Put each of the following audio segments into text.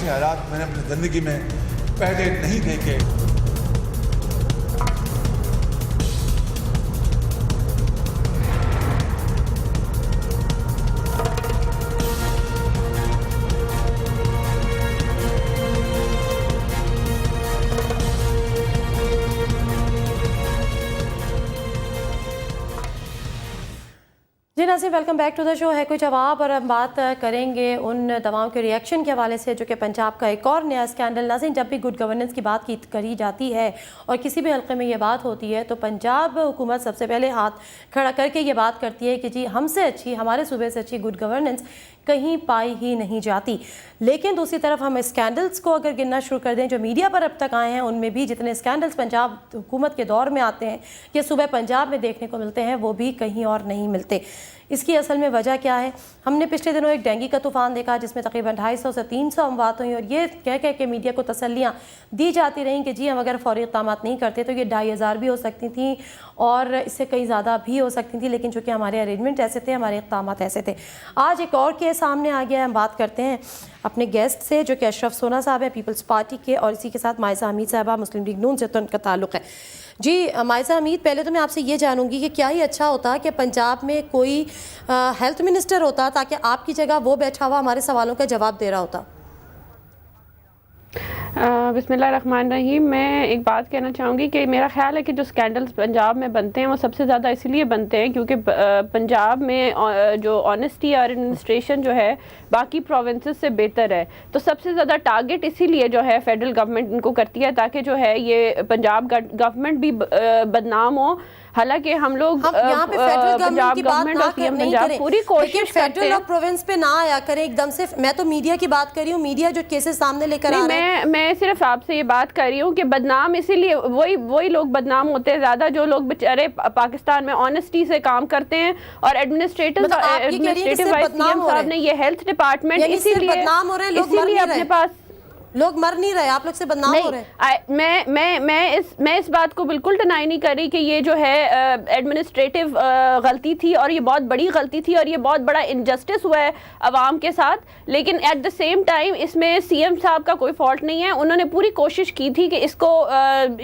ऐसे हालात मैंने अपनी ज़िंदगी में पहले नहीं देखे। जी नाज़रीन, welcome back to the show. है कोई जवाब, और हम बात करेंगे उन दवाओं के रिएक्शन के हवाले से जो कि पंजाब का एक और नया स्कैंडल। नाज़रीन, जब भी गुड गवर्नेंस की बात करी जाती है और किसी भी हल्के में ये बात होती है तो पंजाब हुकूमत सबसे पहले हाथ खड़ा करके ये बात करती है कि जी हमसे अच्छी, हमारे सूबे से अच्छी गुड गवर्नेंस कहीं पाई ही नहीं जाती। लेकिन दूसरी तरफ हम स्कैंडल्स को अगर गिनना शुरू कर दें जो मीडिया पर अब तक आए हैं, उनमें भी जितने स्कैंडल्स पंजाब हुकूमत के दौर में आते हैं या सुबह पंजाब में देखने को मिलते हैं वो भी कहीं और नहीं मिलते। इसकी असल में वजह क्या है? हमने पिछले दिनों एक डेंगू का तूफ़ान देखा जिसमें तकरीबन 250 से 300 अमवात हुई, और ये कह के मीडिया को तसल्लियाँ दी जाती रहीं कि जी हम अगर फौरी इक़दाम नहीं करते तो ये 2500 भी हो सकती थी और इससे कहीं ज़्यादा भी हो सकती थी, लेकिन चूँकि हमारे अरेंजमेंट ऐसे थे, हमारे इक़दाम ऐसे थे। आज एक और केस सामने आ गया है। हम बात करते हैं अपने गेस्ट से जो कि अशरफ सोना साहब है पीपल्स पार्टी के, और इसी के साथ मायसा हमीद साहबा मुस्लिम लीग नून से तो उनका ताल्लुक़ है। जी मायसा हमीद, पहले तो मैं आपसे ये जानूंगी कि क्या ही अच्छा होता कि पंजाब में कोई हेल्थ मिनिस्टर होता ताकि आपकी जगह वो बैठा हुआ हमारे सवालों का जवाब दे रहा होता। बिस्मिल्लाहिर्रहमानिर्रहीम। मैं एक बात कहना चाहूँगी कि मेरा ख्याल है कि जो स्कैंडल्स पंजाब में बनते हैं वो सबसे ज़्यादा इसलिए बनते हैं क्योंकि पंजाब में जो ऑनेस्टी और एडमिनिस्ट्रेशन जो है बाकी प्रोविंसेस से बेहतर है, तो सबसे ज़्यादा टारगेट इसीलिए जो है फेडरल गवर्नमेंट इनको करती है ताकि जो है ये पंजाब गवर्नमेंट भी बदनाम हो। हालांकि हम लोग यहाँ पे फेडरल गवर्नमेंट की बात नहीं करें, पूरी कोशिश फेडरल और प्रोविंस पे ना आया करें एकदम से। मैं तो मीडिया की बात कर रही हूँ, मीडिया जो केसेस सामने लेकर आ रहे हैं। मैं सिर्फ आपसे ये बात कर रही हूँ कि बदनाम इसीलिए वही लोग बदनाम होते हैं ज़्यादा जो लोग बेचारे पाकिस्तान में ऑनेस्टी से काम करते हैं, और एडमिनिस्ट्रेटिव वाइज सीएम साहब ने ये हेल्थ डिपार्टमेंट इसीलिए अपने पास लोग मर नहीं रहे, आप लोग से बदनाम हो रहे हैं। मैं इस बात को बिल्कुल डिनाई नहीं कर रही कि ये जो है एडमिनिस्ट्रेटिव गलती थी और ये बहुत बड़ी गलती थी और ये बहुत बड़ा इनजस्टिस हुआ है अवाम के साथ, लेकिन एट द सेम टाइम इसमें सीएम साहब का कोई फॉल्ट नहीं है। उन्होंने पूरी कोशिश की थी कि इसको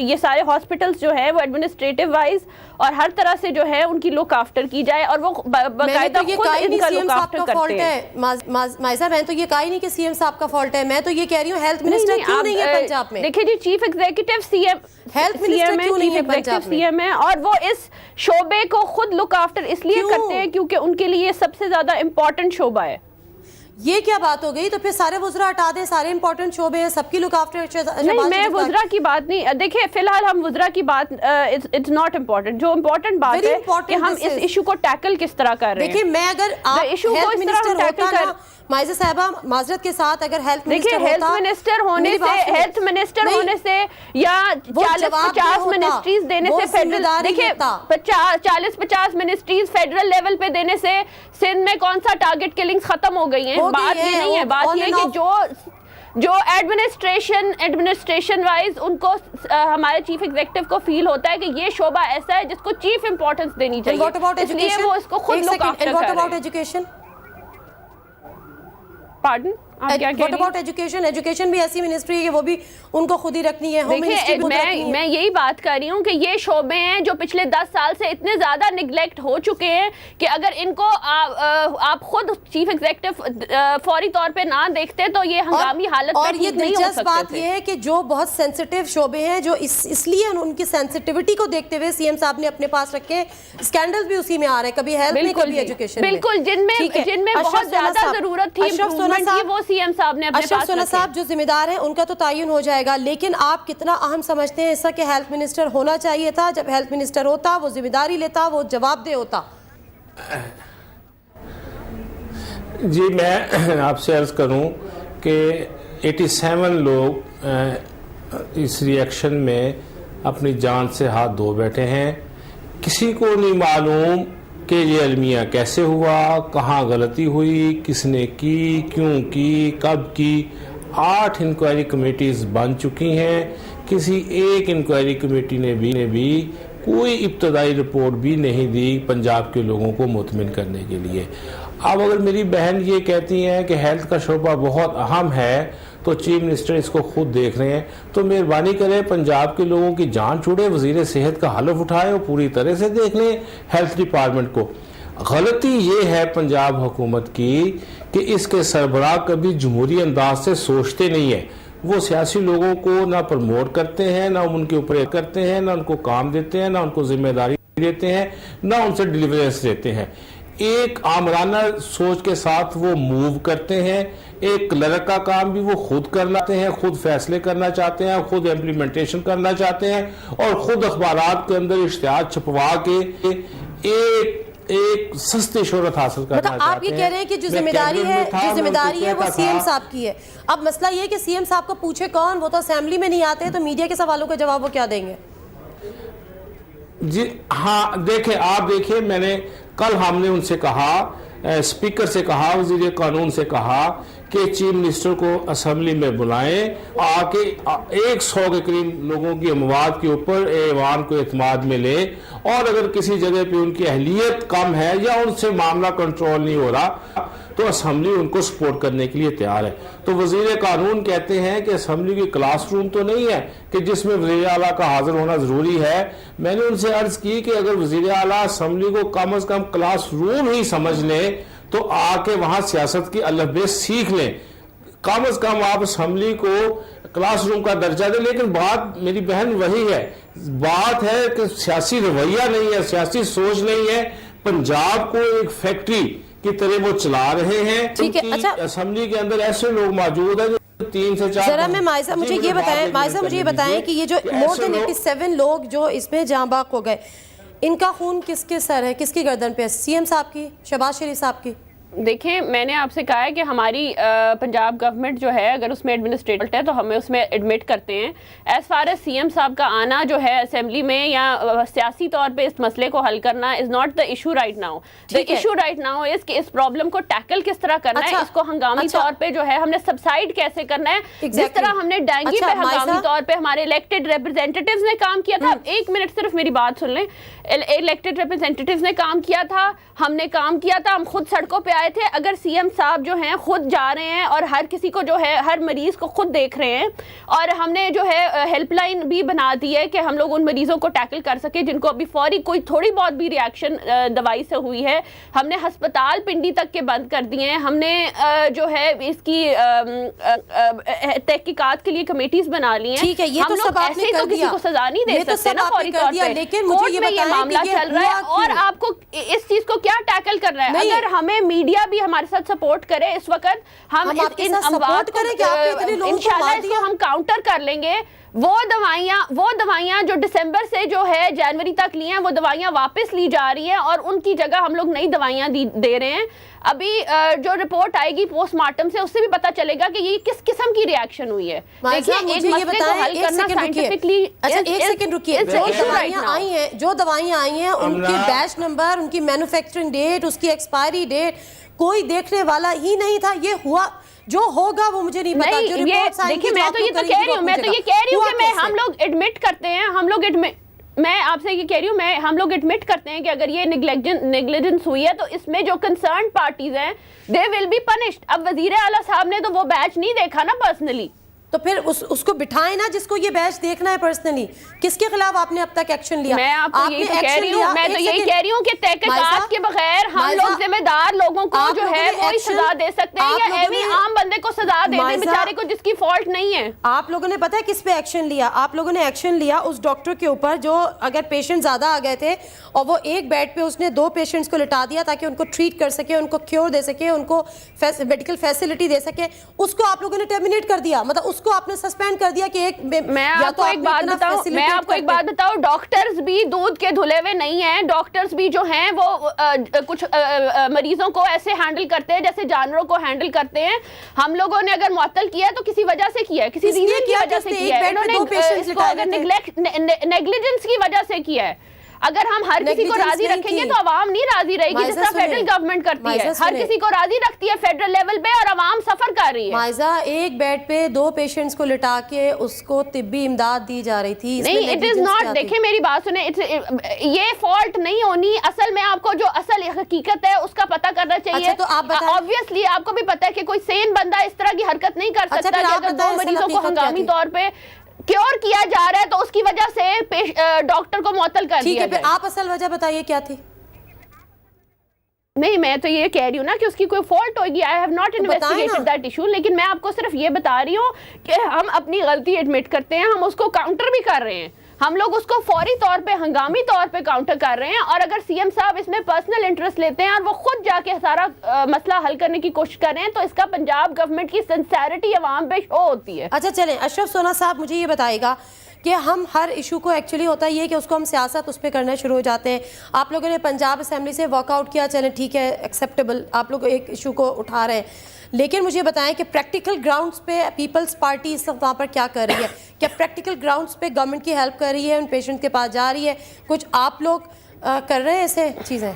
ये सारे हॉस्पिटल्स जो है वो एडमिनिस्ट्रेटिव वाइज और हर तरह से जो है उनकी लुक आफ्टर की जाए, और वो बाकायदा खुद इनका लुक आफ्टर करते हैं। मायसा, मैं तो ये कहा ही नहीं कि सीएम साहब का फॉल्ट है, मैं तो ये कह रही हूँ हेल्थ मिनिस्टर क्यों नहीं है पंजाब में? देखिए जी, chief executive CM health minister क्यों नहीं है पंजाब में? सीएम है, और वो इस शोबे को खुद लुक आफ्टर इसलिए करते हैं क्योंकि उनके लिए सबसे ज्यादा इंपॉर्टेंट शोबा है। ये क्या बात हो गई? तो फिर सारे वुज़रा हटा दें, सारे इंपॉर्टेंट शोबे हैं, सबकी लुक आफ्टर। नहीं, मैं वुज़रा की बात नहीं, देखिए फिलहाल हम वुज़रा की बात इट्स नॉट इम्पोर्टेंट। जो इम्पोर्टेंट बात है कि हम इस इशू को टैकल किस तरह कर रहे हैं। देखिए, मैं अगर आप इशू को इस तरह टैकल कर माइज़ा साहबा माजरत के साथ, अगर हेल्थ मिनिस्टर होता, हेल्थ मिनिस्टर होने से या 40-50 मिनिस्ट्रीज देने से फेडरल, देखिए 40-50 मिनिस्ट्रीज फेडरल लेवल पे देने से सिंध में कौन सा टारगेट किलिंग्स खत्म हो गई हैं? बात ये नहीं है, बात ये है कि जो एडमिनिस्ट्रेशन वाइज उनको हमारे चीफ एग्जीक्यूटिव को फील होता है कि ये शोबा ऐसा है जिसको चीफ इंपॉर्टेंस देनी चाहिए, इसलिए वो इसको खुद लुक आफ्टर कर रहे हैं। Education, pardon, what about education? Education भी ऐसी मिनिस्ट्री है कि वो भी उनको खुद ही रखनी है। देखिए, मैं यही बात कर रही हूँ कि ये शोबे हैं जो पिछले 10 साल से इतने ज्यादा निगलेक्ट हो चुके हैं कि अगर इनको आप खुद चीफ एग्जीक्यूटिव फौरी तौर पे ना देखते तो ये हंगामी हालत और ये दिलचस्प बात ये है कि जो बहुत सेंसिटिव शोबे हैं, जो इसलिए उनकी सेंसिटिविटी को देखते हुए सीएम साहब ने अपने पास रखे, स्कैंडल भी उसी में आ रहे हैं, कभी हेल्थ में, कभी एजुकेशन में। बिल्कुल, जिनमें बहुत ज्यादा जरूरत थी इम्प्रूवमेंट की, वो सीएम साहब ने अपने पास सोना साहब जो जिम्मेदार हैं उनका तो तायुन हो जाएगा, लेकिन आप कितना अहम समझते हैं इसका कि हेल्थ मिनिस्टर होना चाहिए था? जब हेल्थ मिनिस्टर होता, वो जिम्मेदारी लेता, वो जवाबदेह होता। जी, मैं आपसे अर्ज करूं कि 87 लोग इस रिएक्शन में अपनी जान से हाथ धो बैठे हैं। किसी को नहीं मालूम कि ये अलमिया कैसे हुआ, कहाँ गलती हुई, किसने की, क्यों की, कब की। 8 इंक्वायरी कमेटीज बन चुकी हैं, किसी एक इंक्वायरी कमेटी ने भी कोई इब्तदाई रिपोर्ट भी नहीं दी पंजाब के लोगों को मुतमिन करने के लिए। अब अगर मेरी बहन ये कहती हैं कि हेल्थ का शोबा बहुत अहम है, तो चीफ मिनिस्टर इसको खुद देख रहे हैं। तो मेहरबानी करें, पंजाब के लोगों की जान छुड़े, वजीर सेहत का हलफ उठाए और पूरी तरह से देख लें हेल्थ डिपार्टमेंट को। गलती ये है पंजाब हुकूमत की कि इसके सरबराह कभी जमहूरी अंदाज से सोचते नहीं है। वो सियासी लोगों को ना प्रमोट करते हैं, ना उनके ऊपर करते हैं, ना उनको काम देते हैं, ना उनको जिम्मेदारी देते हैं, ना उनसे डिलीवरेंस देते हैं। एक आमराना सोच के साथ वो मूव करते हैं। एक क्लर्क का काम भी वो खुद करना चाहते हैं, खुद फैसले करना चाहते हैं, खुद इम्प्लीमेंटेशन करना चाहते हैं और खुद अखबारात के अंदर इश्तिहार छपवा के एक सस्ती शोहरत हासिल करना चाहते हैं। आप ये कह रहे हैं कि जो जिम्मेदारी है वो सीएम साहब की है। अब मसला ये है कि सीएम साहब को पूछे कौन, वो तो असेंबली में नहीं आते, तो मीडिया के सवालों का जवाब वो क्या देंगे? जी हाँ, देखें, आप देखिए, मैंने कल हमने उनसे कहा, स्पीकर से कहा, वजीर कानून से कहा कि चीफ मिनिस्टर को असेंबली में बुलाएं, आके 100 के करीब लोगों की अमवात के ऊपर ऐवान को एतमाद में ले, और अगर किसी जगह पे उनकी अहलियत कम है या उनसे मामला कंट्रोल नहीं हो रहा तो असेंबली उनको सपोर्ट करने के लिए तैयार है। तो वजीर कानून कहते हैं कि असेंबली की क्लासरूम तो नहीं है कि जिसमें वजीर आला का हाजिर होना जरूरी है। मैंने उनसे अर्ज की कि अगर वजीर आला असेंबली को कम अज कम क्लासरूम ही समझ लें तो आके वहां सियासत की अलग सीख लें। कम अज कम आप असेंबली को क्लासरूम का दर्जा दें। लेकिन बात मेरी बहन वही है, बात है कि सियासी रवैया नहीं है, सियासी सोच नहीं है। पंजाब को एक फैक्ट्री की तरह वो चला रहे हैं। ठीक है, अच्छा, असेंबली के अंदर ऐसे लोग मौजूद हैं जो 3 से 4। जरा मैं माइसा मुझे ये बताएं कि ये जो मोर देन 87 लोग जो इसमें जाँ बाक हो गए, इनका खून किसके सर है, किसकी गर्दन पे है? सीएम साहब की, शहबाज शरीफ साहब की? देखिए, मैंने आपसे कहा है कि हमारी पंजाब गवर्नमेंट जो है, अगर उसमें एडमिनिस्ट्रेटिव है तो हमें उसमें एडमिट करते हैं। एज फार एज सीएम साहब का आना जो है असेंबली में या सियासी तौर पे इस मसले को हल करना is not the issue right now. The issue right now is कि इस प्रॉब्लम को टैकल किस तरह करना है, इसको हंगामी तौर पे जो है हमने सबसाइड कैसे करना है। जिस तरह हमने डेंगू पे हंगामी तौर पे हमारे इलेक्टेड रिप्रेजेंटेटिव्स ने काम किया था, 1 मिनट सिर्फ मेरी बात सुन लें, इलेक्टेड रिप्रेजेंटेटिव्स ने काम किया था, हमने काम किया था, हम खुद सड़कों पे आए थे। अगर सीएम साहब जो हैं खुद जा रहे हैं और हर किसी को जो है, हर मरीज को खुद देख रहे हैं, और हमने जो है हेल्पलाइन भी बना दी है कि हम लोग उन मरीजों को टैकल कर सके जिनको अभी फौरी कोई थोड़ी बहुत भी रिएक्शन दवाई से हुई है। हमने अस्पताल पिंडी तक के बंद कर दिए हैं। हमने जो है इसकी तहकीकात के लिए कमेटीज बना ली हैं। ठीक है, ये हम तो सब आपने कर दिया, किसी को सजा नहीं दे सकते ना फौरी तौर पे। लेकिन मुझे ये बताएं मामला चल रहा है और आपको इस चीज को क्या टैकल करना है। अगर हमें मीडिया भी हमारे साथ सपोर्ट करे इस वक्त, हम इन अमवात को इंशाल्लाह इसको हम काउंटर कर लेंगे। वो दवाइयां जो दिसंबर से जो है जनवरी तक ली हैं, वो दवाइयां वापस ली जा रही हैं और उनकी जगह हम लोग नई दवाइयां दे रहे हैं। अभी जो रिपोर्ट आएगी पोस्टमार्टम से, उससे भी पता चलेगा कि ये किस किस्म की रिएक्शन हुई है। देखिए, एक मसले को हल करना साइंटिफिकली। अच्छा, एक सेकंड रुकिए। जो दवाइयां आई हैं उनके बैच नंबर, उनकी मैन्युफैक्चरिंग डेट, उसकी एक्सपायरी डेट कोई देखने वाला ही नहीं था। ये हुआ, जो होगा वो मुझे नहीं पता। जो रिपोर्ट्स आएंगी, देखिए, मैं तो ये कह रही हूँ कि हम लोग एडमिट करते हैं, मैं आपसे ये कह रही हूँ, हम लोग एडमिट करते हैं कि अगर ये नेग्लिजेंस हुई है तो इसमें जो कंसर्न पार्टीज हैं दे विल बी पनिश्ड। अब वजीर आला साहब ने तो वो बैच नहीं देखा ना पर्सनली, तो फिर उसको बिठाएं ना जिसको ये बैच देखना है पर्सनली। किसके खिलाफ आपने अब तक एक्शन लिया? मैं आपको यही तो कह रही हूँ, मैं तो यही कह रही हूँ कि तहकीकात के बगैर हम लोग जिम्मेदार लोगों को जो है वो ही सजा दे सकते हैं, या एवं आम बंदे को सजा दे दें बेचारे को जिसकी फॉल्ट नहीं है। आप लोगों ने पता है किस पे एक्शन लिया? आप लोगों ने एक्शन लिया उस डॉक्टर के ऊपर जो, अगर पेशेंट ज्यादा आ गए थे और वो एक बेड पे उसने 2 पेशेंट्स को लिटा दिया ताकि उनको ट्रीट कर सके, उनको क्योर दे सके, उनको मेडिकल फैसिलिटी दे सके, उसको आप लोगों ने टर्मिनेट कर दिया। मतलब उसको आपने सस्पेंड कर दिया कि मैं आपको एक बात बताऊं, डॉक्टर्स भी दूध के धुले हुए नहीं हैं। डॉक्टर्स भी जो हैं वो कुछ मरीजों को ऐसे हैंडल करते हैं जैसे जानवरों को हैंडल करते हैं। हम लोगों ने अगर मुअत्तल किया है तो किसी वजह से किया है, किसी रीजन की वजह से किया है। इन्होंने इसको अगर नेग्लिजेंस की वजह से किया है। अगर हम हर किसी को राजी रखेंगे तो आवाम नहीं राजी रहेगी, जिस तरह फेडरल गवर्नमेंट करती है, हर किसी को राजी रखती है फेडरल लेवल पे और आवाम सफर कर रही है। माइजा, एक बेड पे 2 पेशेंट्स को लिटा के उसको तिब्बी इमदाद दी जा रही थी। नहीं, इट इज नॉट, देखिए मेरी बात सुने, ये फॉल्ट नहीं होनी, असल में आपको जो असल हकीकत है उसका पता करना चाहिए। अच्छा, तो आप ऑब्वियसली आपको भी पता है कि कोई सेन बंदा इस तरह की हरकत नहीं कर सकता कि अगर 2 मरीजों को हंगामी तौर पे क्योर किया जा रहा है तो उसकी वजह से डॉक्टर को मुअत्तल कर दिया जाए। आप असल वजह बताइए क्या थी? नहीं, मैं तो ये कह रही हूँ ना कि उसकी कोई फॉल्ट होगी। I have not investigated that issue, लेकिन मैं आपको सिर्फ ये बता रही हूँ कि हम अपनी गलती एडमिट करते हैं, हम उसको काउंटर भी कर रहे हैं, हम लोग उसको फौरी तौर पे हंगामी तौर पे काउंटर कर रहे हैं। और अगर सीएम साहब इसमें पर्सनल इंटरेस्ट लेते हैं और वो खुद जाके सारा मसला हल करने की कोशिश कर रहे हैं तो इसका पंजाब गवर्नमेंट की सिंसेरिटी अवाम पे शो होती है। अच्छा चलें, अशरफ सोना साहब मुझे ये बताइएगा कि हम हर इशू को एक्चुअली होता है ये कि उसको हम सियासत उस पर करना शुरू हो जाते हैं। आप लोगों ने पंजाब असेंबली से वॉकआउट किया, चलें ठीक है, एक्सेप्टेबल, आप लोग एक इशू को उठा रहे हैं, लेकिन मुझे बताएं कि प्रैक्टिकल ग्राउंड्स पे पीपल्स पार्टी इस वक्त वहाँ पर क्या कर रही है? क्या प्रैक्टिकल ग्राउंड्स पे गवर्नमेंट की हेल्प कर रही है, उन पेशेंट के पास जा रही है? कुछ आप लोग कर रहे हैं ऐसे चीज़ें?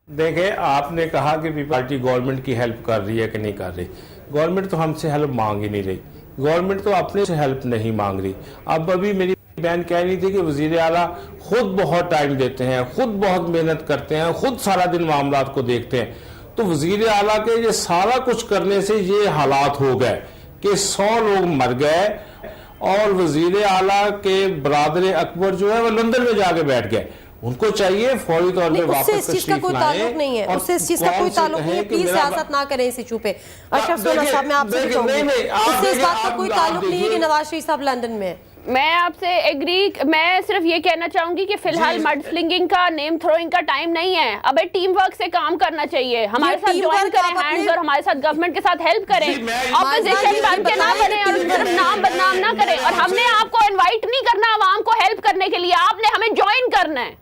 देखिए, आपने कहा कि पीपल पार्टी गवर्नमेंट की हेल्प कर रही है कि नहीं कर रही। गवर्नमेंट तो हमसे हेल्प मांग ही नहीं रही, गवर्नमेंट तो अपने से हेल्प नहीं मांग रही। अब अभी मेरी बहन कह रही थी कि वजीर आला खुद बहुत टाइम देते हैं, खुद बहुत मेहनत करते हैं, खुद सारा दिन मामलात को देखते हैं। तो वजीर आला के ये सारा कुछ करने से ये हालात हो गए कि 100 लोग मर गए और वजीर आला के बरादर अकबर जो है वो लंदन में जाके बैठ गए। उनको चाहिए फौरी तौर पे वापस इस चीज का कोई ताल्लुक नहीं है, उससे इस चीज का कोई ताल्लुक नहीं है। प्लीज सियासत ना करें इस इशू पे। अशरफ सोना साहब, मैं आपसे पूछूंगी, उससे इस बात का कोई ताल्लुक नहीं है कि नवाज शरीफ साहब लंदन में। मैं आपसे एग्री, मैं सिर्फ ये कहना चाहूंगी कि फिलहाल मड स्लिंगिंग का, नेम थ्रोइंग का टाइम नहीं है। अबे टीम वर्क से काम करना चाहिए, हमारे साथ ज्वाइन करें हैंड्स और हमारे साथ गवर्नमेंट के साथ हेल्प करें, ऑपोजिशन बन के ना बने और सिर्फ नाम बदनाम ना करें। और हमने आपको इनवाइट नहीं करना आवाम को हेल्प करने के लिए, आपने हमें ज्वाइन करना है।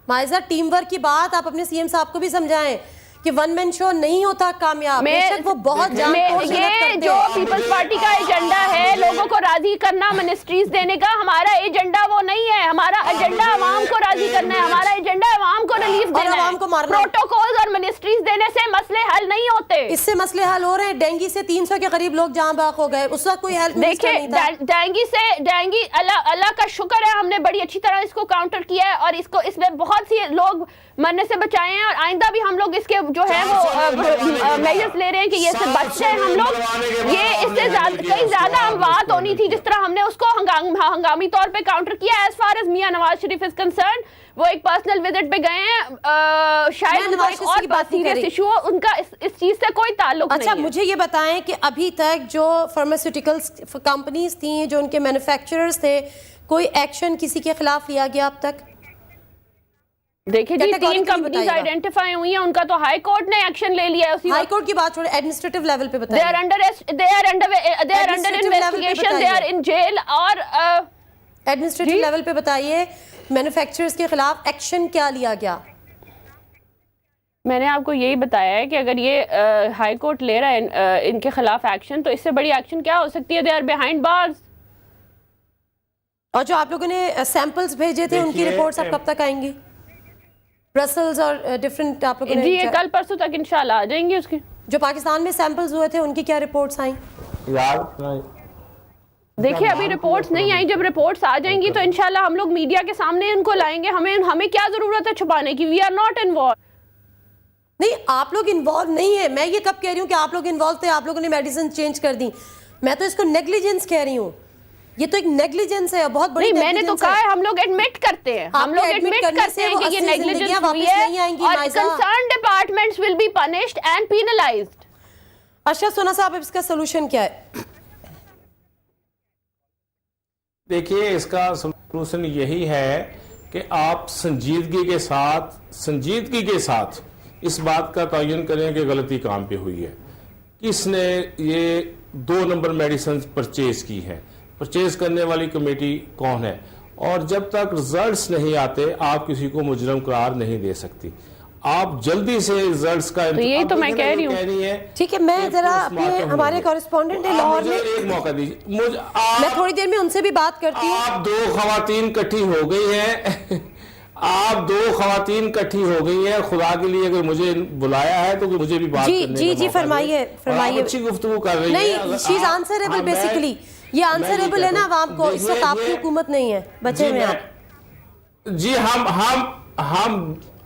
माइजा, टीम वर्क की बात आप अपने सीएम साहब को भी समझाएं कि वन मैन शो नहीं होता कामयाब। बेशक वो बहुत ये जो पीपल्स पार्टी का एजेंडा है लोगों को राजी करना, मिनिस्ट्रीज देने का, हमारा एजेंडा वो नहीं है। हमारा एजेंडा आवाम को राजी करना है, हमारा एजेंडा आवाम को रिलीफ देना है। प्रोटोकॉल और मिनिस्ट्रीज देने से मसले हल नहीं होते, इससे मसले हल हो रहे हैं। डेंगू से 300 के करीब लोग जान बाग हो गए, उस वक्त कोई हेल्प नहीं। देखिए डेंगू अल्लाह का शुक्र है, हमने बड़ी अच्छी तरह इसको काउंटर किया है और इसमें बहुत सी लोग मरने से बचाए हैं। और आइंदा भी हम लोग इसके जो है वो मेजर्स ले रहे हैं कि ये से बच जाए हम लोग। ये इससे कई ज्यादा बात होनी थी, जिस तरह हमने उसको हंगामी तौर पे काउंटर किया। As far as Mian Nawaz Sharif is concern, वो एक पर्सनल विजिट पे गए हैं, शायद एक और सीरियस इशू हो, उनका इस चीज से कोई ताल्लुक नहीं है। अच्छा, मुझे ये बताएं कि अभी तक जो फार्मास्यूटिकल्स कंपनीज थी, जो उनके मैन्युफैक्चरर्स थे, कोई एक्शन किसी के खिलाफ लिया गया अब तक? देखिए जी, 3 कंपनीज आइडेंटिफाई हुई हैं, उनका तो हाई कोर्ट ने एक्शन ले लिया है। उसी हाई कोर्ट की बात छोड़े, एडमिनिस्ट्रेटिव लेवल पे बताइए। They are under investigation, they are in jail. और एडमिनिस्ट्रेटिव लेवल पे बताइए, मैन्युफैक्चरर्स के खिलाफ एक्शन क्या लिया गया? मैंने आपको यही बताया है कि अगर ये हाई कोर्ट ले रहा है इनके खिलाफ एक्शन, तो इससे बड़ी एक्शन क्या हो सकती है? They are behind bars. और जो आप लोगों ने सैंपल्स भेजे थे, उनकी रिपोर्ट्स अब कब तक आएंगी? ब्रसल्स और डिफरेंट आप लोगों ने जी कल परसों तक इंशाल्लाह आ जाएंगी। उसकी जो पाकिस्तान में सैंपल्स हुए थे, उनकी क्या रिपोर्ट्स आई? देखिए अभी रिपोर्ट्स नहीं आई, जब रिपोर्ट्स आ जाएंगी तो इंशाल्लाह हम लोग मीडिया के सामने उनको लाएंगे। हमें क्या जरूरत है छुपाने की? We are not involve. नहीं, आप लोग इन्वॉल्व नहीं है। मैं ये कब कह रही हूँ कि आप लोग इन्वॉल्व थे? आप लोगों ने मेडिसिन चेंज कर दी। मैं तो इसको नेग्लिजेंस कह रही हूँ। ये तो एक नेग्लिजेंस है, बहुत बड़ी। नहीं, मैंने तो कहा है हम लोग एडमिट करते हैं, हम लोग एडमिट करते हैं कि ये नेग्लिजेंस हुई है और concern departments will be punished and penalised. Ashraf सोना साहब, इसका सॉल्यूशन क्या है? देखिए, इसका सॉल्यूशन यही है कि आप संजीदगी के साथ इस बात का तयन करें कि गलती काम पे हुई है, किसने ये 2 नंबर मेडिसिन परचेज की है, परचेज करने वाली कमेटी कौन है। और जब तक रिजल्ट्स नहीं आते आप किसी को मुजरम करार नहीं दे सकती। आप जल्दी से रिजल्ट्स का तो यही तो मैं कह रही हूँ। ठीक है, मैं जरा अपने हमारे कॉरेस्पॉन्डेंट है लाहौर में, एक मौका दीजिए मुझे, मैं थोड़ी देर में उनसे भी बात करती हूँ। आप दो खवातीन इकट्ठी हो गई हैं आप दो खवातीन इकट्ठी हो गई हैं, खुदा के लिए अगर मुझे बुलाया है तो मुझे भी बात करने का जी मौका फरमाइए दें। फरमाइए। आप अच्छी गुफ्तगू कर रही हैं। नहीं, शी इज आंसरेबल बेसिकली, ये आंसरेबल है ना आवाम को, इस वक्त आपकी हुकूमत नहीं है, बचे में आप। जी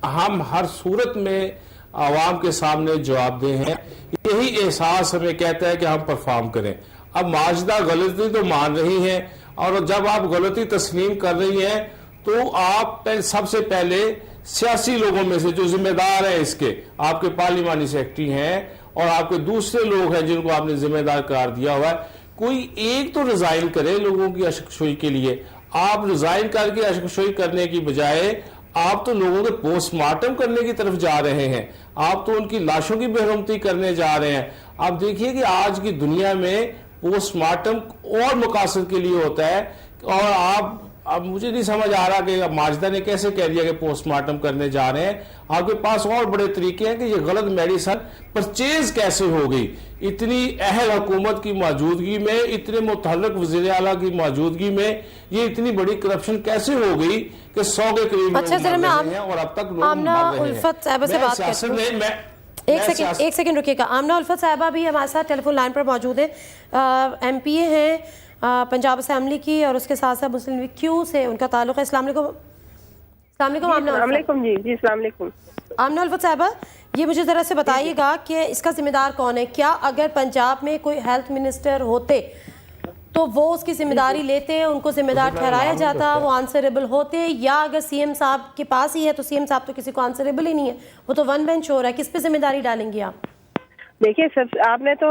हम हर सूरत में आवाम के सामने जवाब दे हैं, यही एहसास हमें कहता है कि हम परफॉर्म करें। अब माजदा गलती तो मान रही है, और जब आप गलती तस्लीम कर रही हैं तो आप सबसे पहले सियासी लोगों में से जो जिम्मेदार हैं इसके, आपके पार्लिमानी सेक्रेटरी हैं और आपके दूसरे लोग हैं जिनको आपने जिम्मेदार करार दिया हुआ है, कोई एक तो रिजाइन करे लोगों की अशकशोई के लिए। आप रिजाइन करके अशकशोई करने की बजाय आप तो लोगों के पोस्टमार्टम करने की तरफ जा रहे हैं, आप तो उनकी लाशों की बेरहमती करने जा रहे हैं। आप देखिए कि आज की दुनिया में पोस्टमार्टम और मकासद के लिए होता है, और अब मुझे नहीं समझ आ रहा कि माजदा ने कैसे कह दिया कि पोस्टमार्टम करने जा रहे हैं। आपके पास और बड़े तरीके हैं कि ये गलत मेडिसिन परचेज कैसे हो गई, इतनी अहल हुकूमत की मौजूदगी में, इतने मुतहर्रिक वज़ीर आला की मौजूदगी में ये इतनी बड़ी करप्शन कैसे हो गई कि 100 के करीब अच्छा, जरा मैं और अब तक लोग आमना मर रहे हैं। उल्फत साहिबा से बात करती हूं। एक सेकंड रुकिएगा। आमना उल्फत साहिबा भी हमारे साथ टेलीफोन लाइन पर मौजूद है, MPA हैं पंजाब असेंबली की, और उसके साथ साथ मुस्लिम लीग क्यू से उनका ताल्लुक है। अस्सलाम वालेकुम। जी अस्सलाम वालेकुम। आमना उल्फत साहिबा, ये मुझे ज़रा से बताइएगा कि इसका जिम्मेदार कौन है? क्या अगर पंजाब में कोई हेल्थ मिनिस्टर होते तो वो उसकी जिम्मेदारी लेते, उनको जिम्मेदार ठहराया जाता, वो आंसरेबल होते, या अगर CM साहब के पास ही है तो CM साहब तो किसी को आंसरेबल ही नहीं है, वो तो वन बेंच हो रहा है, किस पे जिम्मेदारी डालेंगी आप? देखिए सब आपने तो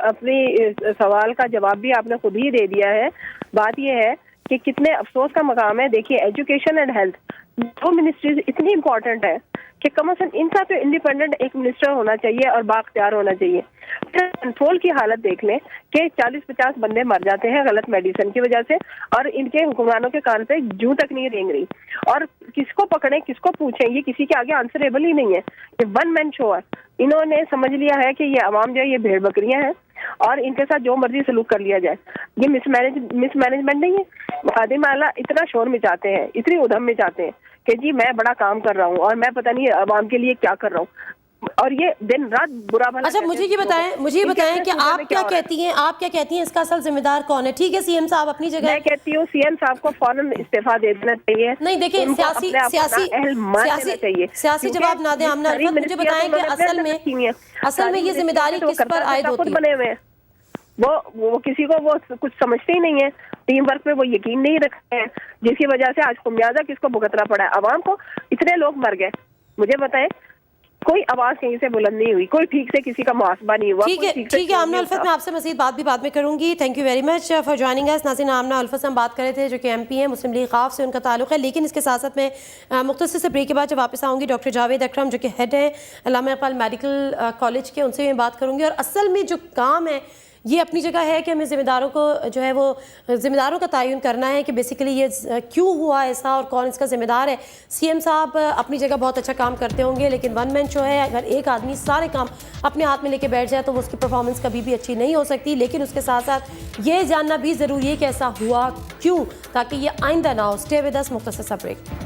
अपनी सवाल का जवाब भी आपने खुद ही दे दिया है। बात यह है कि कितने अफसोस का मकाम है। देखिए एजुकेशन एंड हेल्थ दो मिनिस्ट्रीज इतनी इंपॉर्टेंट है कि कम से कम इनका तो इंडिपेंडेंट एक मिनिस्टर होना चाहिए और बाख्तियार होना चाहिए। कंट्रोल की हालत देख लें कि 40-50 बंदे मर जाते हैं गलत मेडिसिन की वजह से, और इनके हुक्मरानों के कान पे जूं तक नहीं रेंग रही, और किसको पकड़े किसको पूछें, ये किसी के आगे आंसरेबल ही नहीं है। ये वन मैन शो है। इन्होंने समझ लिया है कि ये अवाम जो है ये भेड़ बकरियां हैं और इनके साथ जो मर्जी सलूक कर लिया जाए। ये मिसमैनेजमेंट नहीं है। आदिम आला इतना शोर मचाते हैं, इतनी उधम मचाते हैं कि जी मैं बड़ा काम कर रहा हूँ और मैं पता नहीं अवाम के लिए क्या कर रहा हूँ, और ये दिन रात बुरा भला। अच्छा, मुझे ये बताएं कि आप क्या कहती हैं इसका असल जिम्मेदार कौन है? ठीक है, CM साहब अपनी जगह, मैं कहती हूँ CM साहब को फौरन इस्तीफा दे देना चाहिए। नहीं देखिए, सियासी जवाब ना दे। आमना उल्फत, मुझे बताएं कि असल में ये जिम्मेदारी किस पर आयद होती है? बने हुए हैं वो किसी को वो कुछ समझते ही नहीं है, टीम वर्क पे वो यकीन नहीं रखते हैं, जिसकी वजह से आज खुमियाजा किसको भुगतना पड़ा है? अवाम को। इतने लोग मर गए, मुझे बताएं कोई आवाज कहीं से बुलंद नहीं हुई, कोई ठीक से किसी का मुहासबा नहीं हुआ। ठीक है आमना उल्फत, मैं आपसे मज़ीद बात भी बाद में करूंगी। Thank you very much for joining us. नाज़रीन, आमना उल्फत से हम बात कर रहे थे जो कि MP हैं, मुस्लिम लीग ख़ाफ से उनका ताल्लुक है, लेकिन इसके साथ साथ मैं मुख्तसर से ब्रेक के बाद जब वापस आऊँगी डॉक्टर जावेद अकरम जो कि हेड है अल्लामा इक़बाल मेडिकल कॉलेज के, उनसे मैं बात करूँगी। और असल में जो काम है ये अपनी जगह है कि हमें ज़िम्मेदारों को जो है वो ज़िम्मेदारों का तयन करना है कि बेसिकली ये क्यों हुआ ऐसा और कौन इसका ज़िम्मेदार है। CM साहब अपनी जगह बहुत अच्छा काम करते होंगे, लेकिन वन मैन शो है। अगर एक आदमी सारे काम अपने हाथ में लेके बैठ जाए तो वो उसकी परफॉर्मेंस कभी भी अच्छी नहीं हो सकती। लेकिन उसके साथ साथ ये जानना भी ज़रूरी है कि ऐसा हुआ क्यों, ताकि ये आइंदा ना हो। स्टे विद अस, मुख्तसर सा ब्रेक।